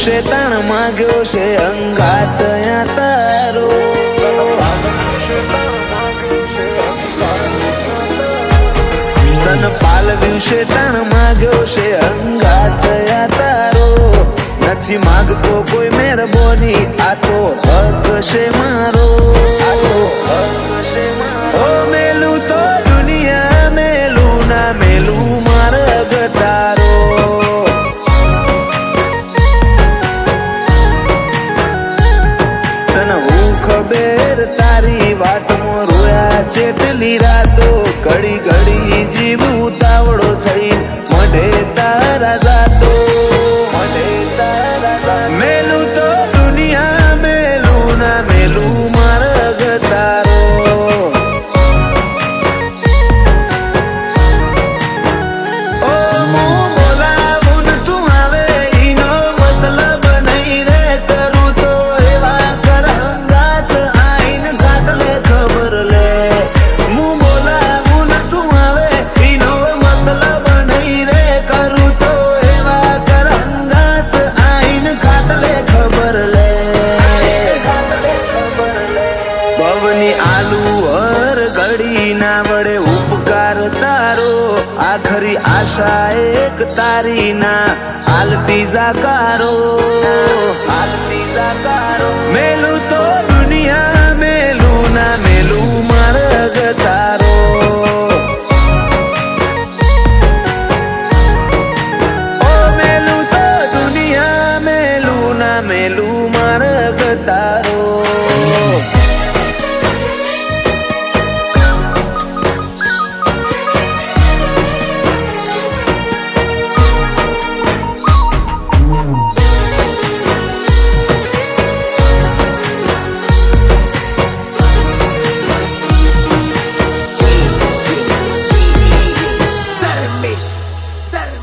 શેતાણ માંગ્યો છે અંગાત યા તારો. તન પાલવ્યું શેતાણ માંગ્યો છે અંગાત યા તારો. નથી માંગતો કોઈ મહેરબાની, આ તો હક છે મારો. આ તો હક છે મારો. ઓ મેલું તો દુનિયા મેલું ના મેલું માર્ગ તારો. તને હું ખબર તારી વાતમાં રોયા ચેટલી રાતો. ઘડી ઘડી જીવ ઉતાવળો થઈ મઢે તારા જાતો. મેલું તો દુનિયા મેલું ના મેલું માર્ગ તારો. ઓ હું બોલાવું ને તું આવે ઈનો મતલબ નહીં રે. કરું તો એવા કર હંગાત આઈન ઘાટલે ખબર લે. હું બોલાવું ને તું આવે ઈનો મતલબ નહીં રે. કરું તો એવા કર હંગાત આઈન ઘાટલે ખબર લે. ભવની આલુ હર ઘડી ના વડે ઉપકાર તારો. આખરી આશા એક તારી ના હાલતી જાકારો. હાલતી જાકારો. મેલું તો દુનિયા મેલું ના મેલું માર્ગ તારો. ઓ મેલું તો દુનિયા મેલું ના મેલું માર્ગ તારો.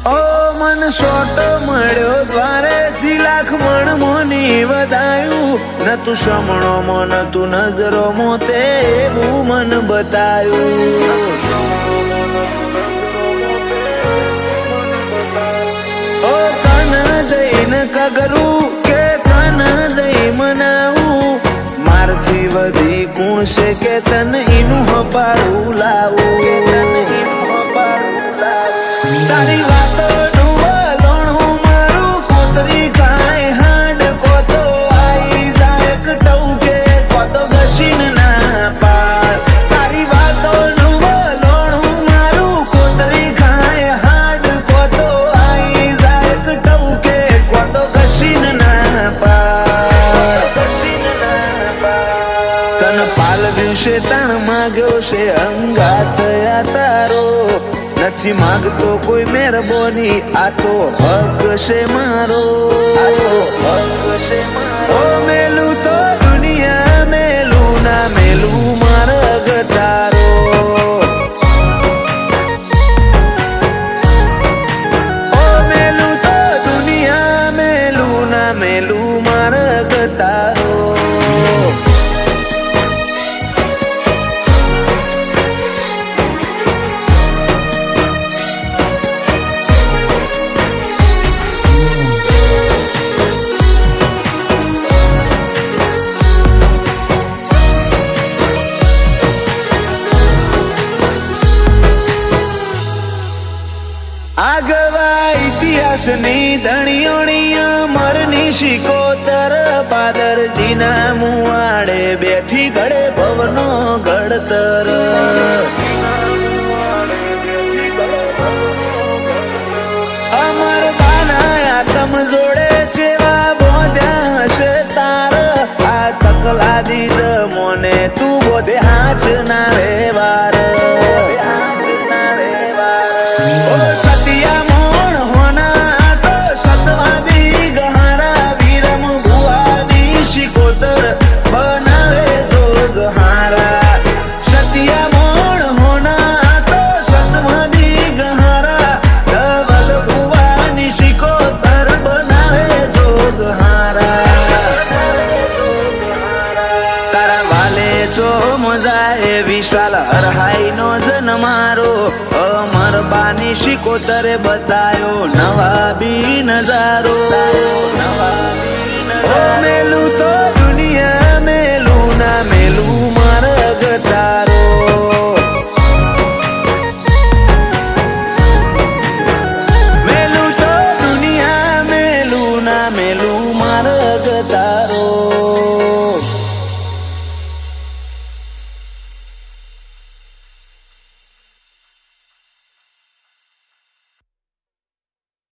ઓ મન શોટ મળ્યો દ્વારે જી લાખ મણ મોની વધાયું. ન તું સમણો મો ન તું નજરો મો તે એવું મન બતાયું. ઓ કન જઈને કગરું કે કન જઈ મનાવું. મારથી વધી કુણ છે કે તને ઈનું હપાડું લાવું. તારી વાતો નું વલણું મારું કોતરી કાંઈ હાડ. કોતો આઈ જાય ટવકે કોતો ઘસીન ના પાડ. તારી વાતો નું વલણું મારું કોતરી કાંઈ હાડ. કોતો આઈ જાય ટવકે કોતો ઘસીન ના પાડ. તન પાલવ્યું શેતાણ માંગ્યો છે અંગાત યા તારો. નથી માંગતો કોઈ મહેરબાની, આ તો હક છે મારો. આ તો હક છે મારો. ઓ મેલું તો દુનિયા મેલું ના મેલું માર્ગ તારો. ઓ મેલું તો દુનિયા મેલું ના મેલું માર્ગ તારો. આગવા ઇતિહાસની ધણીઓણી અમરની શિકોતર. પાદરજીના મુવાડે બેઠી ઘડે ભવનો ઘડતર. અમર બાના આતમ જોડે જેવા બોધ્યા હશે તાર. આ તકલા દીદ મોને તું બોધે હાચ ના રે વાર. સતિયા મોણ હોના તો સતવાદી ગહારા. વીરમ ભુવાની શિકોતર બનાવે જોગ હારા. સતિયા મોણ હોના તો સતવાદી ગહારા. ધવલ ભુવાની શિકોતર બનાવે જોગ હારા. તારા વાલે ચો મજાએ વિશાલ હરહાઈ નો જન મારો. અમર બાની શિકોતરે બતાયો નવા બી નજારો. ઓ મેલું તો